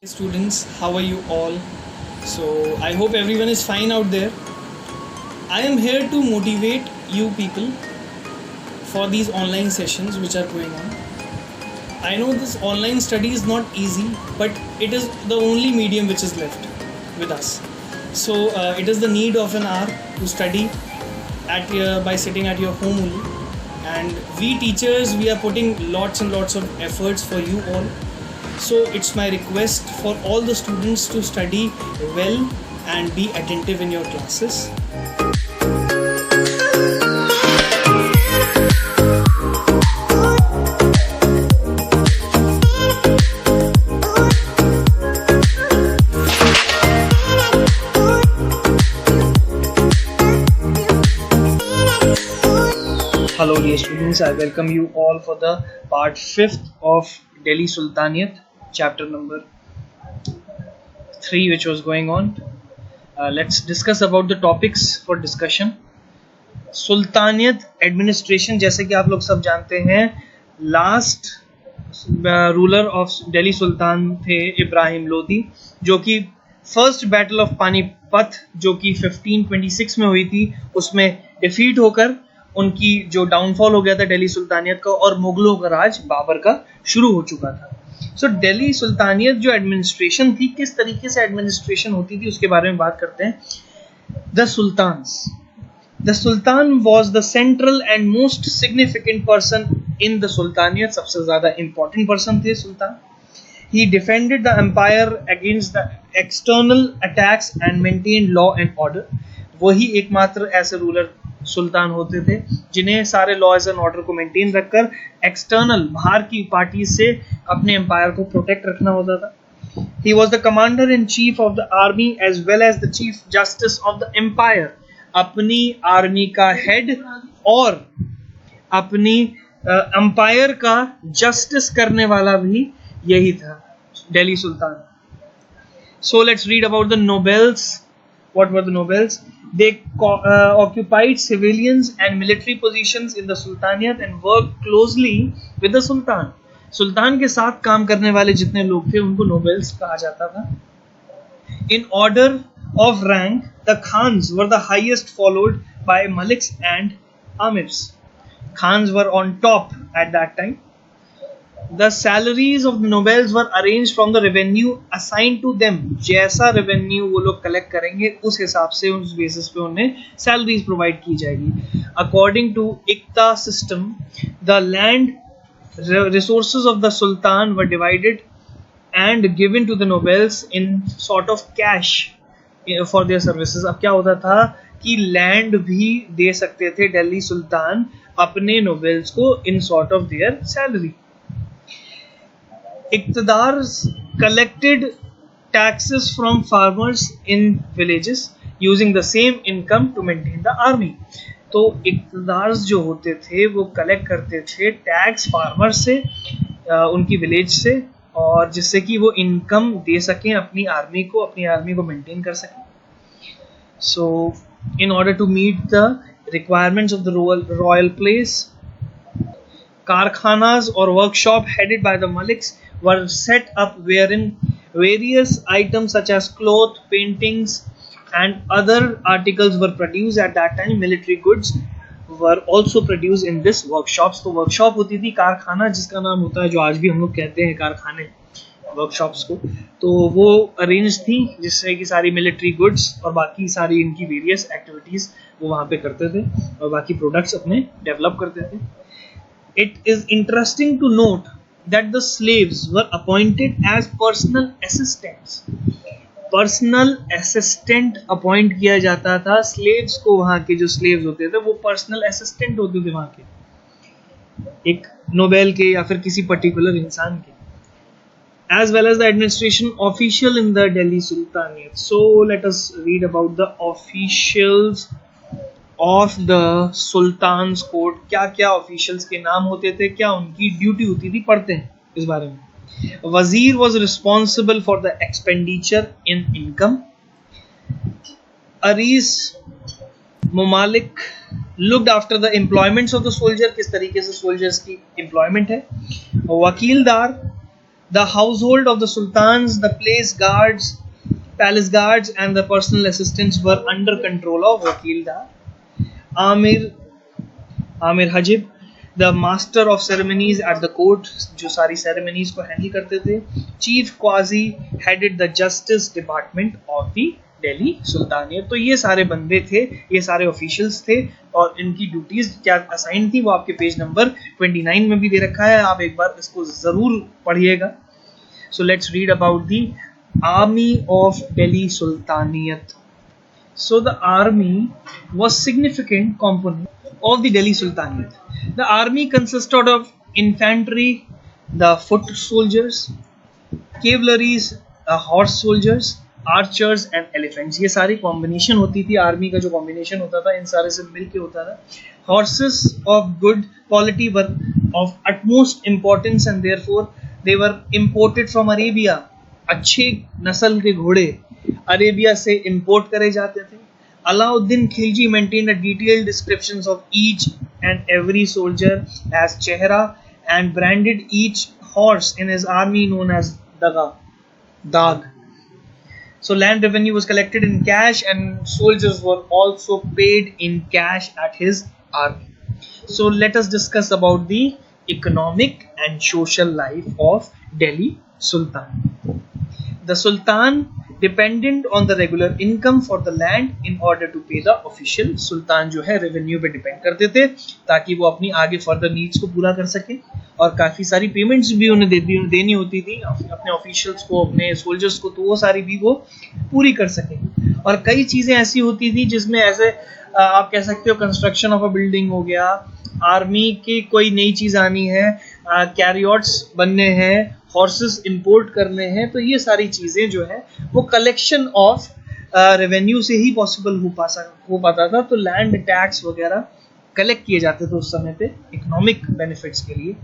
Students, how are you all? So, I hope everyone is fine out there. I am here to motivate you people for these online sessions which are going on. I know this online study is not easy, but it is the only medium which is left with us. So, it is the need of an hour to study by sitting at your home only. And we teachers, we are putting lots and lots of efforts for you all. So it's my request for all the students to study well and be attentive in your classes. Hello dear students, I welcome you all for the part 5th of Delhi Sultanate, chapter number 3 which was going on. Let's discuss about the topics for discussion. Sultanate administration, जैसे कि आप लोग सब जानते हैं, last ruler of Delhi sultan थे इब्राहिम लोदी, जो कि फर्स्ट बैटल ऑफ पानीपत जो कि 1526 में हुई थी, उसमें डिफीट होकर उनकी जो डाउनफॉल हो गया था दिल्ली सुल्तानियत का, और मुगलों का राज बाबर का शुरू हो चुका था. सो दिल्ली सुल्तानियत जो एडमिनिस्ट्रेशन थी, किस तरीके से एडमिनिस्ट्रेशन होती थी उसके बारे में बात करते हैं. The sultan was the central and most significant person in the sultanate. सबसे ज्यादा इंपॉर्टेंट पर्सन थे सुल्तान. He defended the empire against the external attacks and maintained law and order. वही एकमात्र ऐसे रूलर सुल्तान होते थे जिन्हें सारे लॉज एंड ऑर्डर को मेंटेन रखकर एक्सटर्नल बाहर की पार्टी से अपने एम्पायर को प्रोटेक्ट रखना होता था. He was the commander in chief of the army as well as the chief justice of the empire. अपनी आर्मी का हेड और अपनी एम्पायर का जस्टिस करने वाला भी यही था दिल्ली सुल्तान. So let's read about the nobles. What were the nobles? They occupied civilians and military positions in the Sultanate and worked closely with the Sultan. सुल्तान के साथ काम करने वाले जितने लोग थे उनको nobles कहा जाता था. In order of rank, the Khans were the highest, followed by Maliks and Amirs. Khans were on top at that time. The salaries of the nobles were arranged from the revenue assigned to them. जैसा revenue वो लोग collect करेंगे उस हिसाब से, उस basis पे उन्हें salaries provide की जाएगी. According to Iqta system, the land resources of the Sultan were divided and given to the nobles in sort of cash for their services. अब क्या होता था कि land भी दे सकते थे दिल्ली सुल्तान अपने nobles को in sort of their salary. इक़्तिदार collected taxes from farmers in villages using the same income to maintain the army. तो इक़्तिदार जो होते थे वो कलेक्ट करते थे टैक्स फार्मर से, उनकी विलेज से, और जिससे कि वो इनकम दे सकें अपनी आर्मी को मेंटेन कर सकें. So in order to meet the requirements of the royal place, karkhanas और workshop headed by the Maliks were set up wherein various items such as cloth, paintings and other articles were produced. At that time military goods were also produced in this workshops. तो workshop होती थी, कारखाना जिसका नाम होता है, जो आज भी हम लोग कहते हैं कारखाने, वर्कशॉप्स को, तो वो अरेंज थी जिससे कि सारी मिलिट्री गुड्स और बाकी सारी इनकी वेरियस एक्टिविटीज वो वहाँ पे करते थे और बाकी प्रोडक्ट्स अपने डेवलप करते थे. It is interesting to note that the slaves were appointed as personal assistants. Personal assistant appoint किया जाता था slaves को. वहाँ के जो slaves होते थे वो personal assistant होते थे वहाँ के, एक नोबेल के या फिर किसी पर्टिकुलर इंसान के. As well as the administration official in the Delhi Sultanate. So let us read about the officials of the sultans court. क्या क्या ऑफिशियल्स के नाम होते थे, क्या उनकी ड्यूटी होती थी, पढ़ते हैं इस बारे में. Wazir was responsible for the expenditure in income. Ariz mumalik looked after the employments of the soldier, किस तरीके से सोल्जर्स की एम्प्लॉयमेंट है. वकीलदार The household of the sultans, the palace guards, and the personal assistants were under control of Wakildar Amir Hajib, the master of ceremonies at the court, जो सारी ceremonies को handle करते थे. Chief Qazi headed the justice department of the Delhi सुल्तानियत. तो ये सारे बंदे थे, ये सारे ऑफिशियल्स थे, और इनकी ड्यूटीज क्या असाइन थी वो आपके पेज नंबर 29 में भी दे रखा है, आप एक बार इसको जरूर पढ़िएगा. So let's read about the army of Delhi sultanate. So the army was significant component of the Delhi Sultanate. The army consisted of infantry, the foot soldiers, cavalries, horse soldiers, archers and elephants. ये सारी combination होती थी. Army का जो combination होता था इन सारे से मिलके होता था. Horses of good quality were of utmost importance and therefore they were imported from Arabia. अच्छे नस्ल के घोड़े अरेबिया से इंपोर्ट करे जाते थे. Alauddin Khilji maintained a detailed descriptions of each and every soldier as chehra and branded each horse in his army known as Dag. So land revenue was collected in cash and soldiers were also paid in cash at his army. So let us discuss about the economic and social life of Delhi Sultan. The Sultan dependent on the regular income for the land in order to pay the official. सुल्तान जो है revenue पे depend करते थे ताकि वो अपनी आगे further needs को पूरा कर सके, और काफ़ी सारी पेमेंट्स भी उन्हें देनी होती थी अपने ऑफिशियल्स को, अपने सोल्जर्स को, तो वो सारी भी वो पूरी कर सके. और कई चीज़ें ऐसी होती थी जिसमें ऐसे आप कह सकते हो कंस्ट्रक्शन ऑफ अ बिल्डिंग हो गया, आर्मी की कोई नई चीज़ आनी है, कैरियर्स बनने हैं, हॉर्सेस इंपोर्ट करने हैं, तो ये सारी चीज़ें जो है वो कलेक्शन ऑफ रेवेन्यू से ही पॉसिबल हो पाता था. तो लैंड टैक्स वगैरह कलेक्ट किए जाते थे उस समय पे इकोनॉमिक बेनिफिट्स के लिए.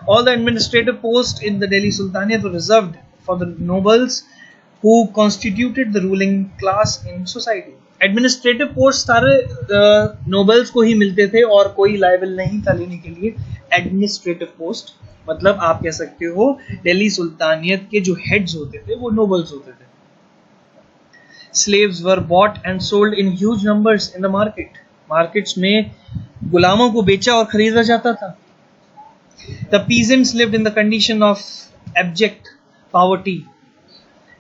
All the administrative posts in the Delhi Sultanate were reserved for the nobles who constituted the ruling class in society. Administrative post सारे नोबल्स को ही मिलते थे और कोई लायबल नहीं था लेने के लिए. एडमिनिस्ट्रेटिव पोस्ट मतलब आप कह सकते हो दिल्ली सुल्तानियत के जो हेड्स होते थे वो नोबल्स होते थे. Slaves were bought and sold in huge numbers in the market. Markets में गुलामों को बेचा और खरीदा जाता था. The peasants lived in the condition of abject poverty.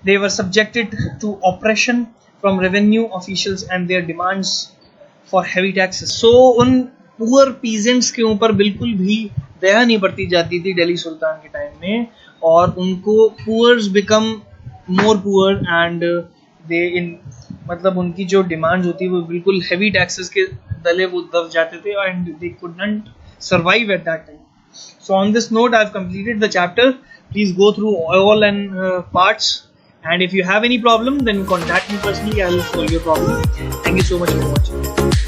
They were subjected to oppression from revenue officials and their demands for heavy taxes. So उन poor peasants के ऊपर बिल्कुल भी दया नहीं बरती जाती थी दिल्ली सुल्तान के टाइम में, और उनको poors become more poor and they मतलब उनकी जो डिमांड्स होती वो बिल्कुल heavy taxes के तले वो दब जाते थे and they could not survive at that time. So on this note, I have completed the chapter. Please go through all and parts. And if you have any problem, then contact me personally. I will solve your problem. Thank you so much for watching.